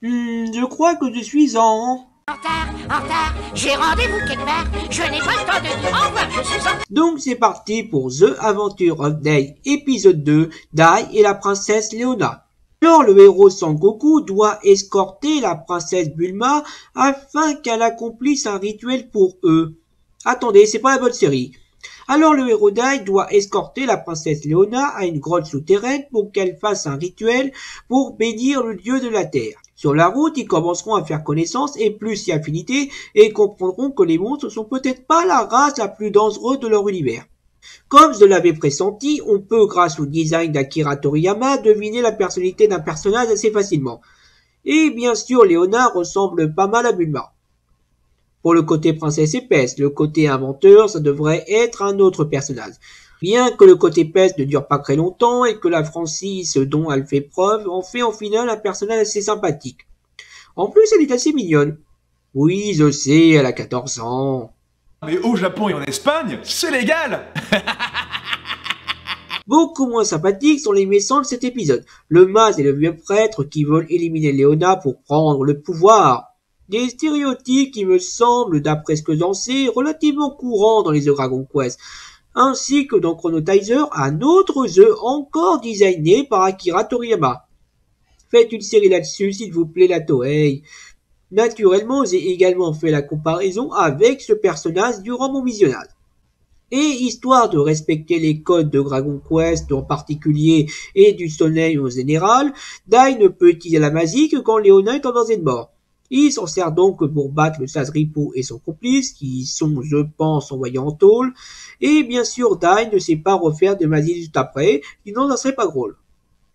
Je crois que je suis en... En retard, j'ai rendez-vous quelque part. Je n'ai pas le temps de dire au revoir, je suis en... Donc c'est parti pour The Adventure of Dai, épisode 2, Dai et la princesse Leona. Alors le héros Sangoku doit escorter la princesse Bulma afin qu'elle accomplisse un rituel pour eux. Attendez, c'est pas la bonne série. Alors le héros Dai doit escorter la princesse Leona à une grotte souterraine pour qu'elle fasse un rituel pour bénir le dieu de la terre. Sur la route, ils commenceront à faire connaissance et plus y affinité et comprendront que les monstres sont peut-être pas la race la plus dangereuse de leur univers. Comme je l'avais pressenti, on peut, grâce au design d'Akira Toriyama, deviner la personnalité d'un personnage assez facilement. Et bien sûr, Leona ressemble pas mal à Bulma. Pour le côté princesse épaisse, le côté inventeur, ça devrait être un autre personnage. Bien que le côté épaisse ne dure pas très longtemps et que la franchise dont elle fait preuve en fait en finale un personnage assez sympathique. En plus, elle est assez mignonne. Oui, je sais, elle a 14 ans. Mais au Japon et en Espagne, c'est légal. Beaucoup moins sympathiques sont les méchants de cet épisode. Le mage et le vieux prêtre qui veulent éliminer Leona pour prendre le pouvoir. Des stéréotypes qui me semblent, d'après ce que j'en sais, relativement courants dans les jeux Dragon Quest, ainsi que dans Chrono Tiger, un autre jeu encore designé par Akira Toriyama. Faites une série là-dessus, s'il vous plaît, la Toei. Naturellement, j'ai également fait la comparaison avec ce personnage durant mon visionnage. Et histoire de respecter les codes de Dragon Quest en particulier et du Soleil en général, Dai ne peut utiliser la magie que quand Leona est en danger de mort. Il s'en sert donc pour battre le sage Ripo et son complice, qui sont, je pense, envoyés en tôle. Et bien sûr, Dai ne sait pas refaire de magie juste après, sinon ça serait pas drôle.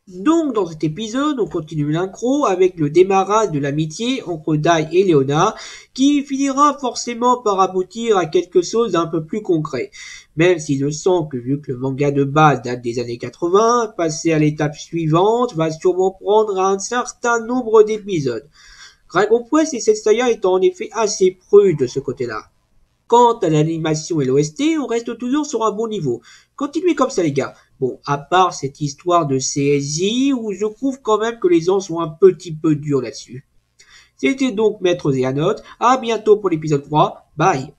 Donc dans cet épisode, on continue l'incro avec le démarrage de l'amitié entre Dai et Leona, qui finira forcément par aboutir à quelque chose d'un peu plus concret. Même si je sens que vu que le manga de base date des années 80, passer à l'étape suivante va sûrement prendre un certain nombre d'épisodes. Dragon Quest et cette saga étant en effet assez prudes de ce côté-là. Quant à l'animation et l'OST, on reste toujours sur un bon niveau. Continuez comme ça les gars. Bon, à part cette histoire de CSJ où je trouve quand même que les gens sont un petit peu durs là-dessus. C'était donc Maître Zéanote. À bientôt pour l'épisode 3. Bye.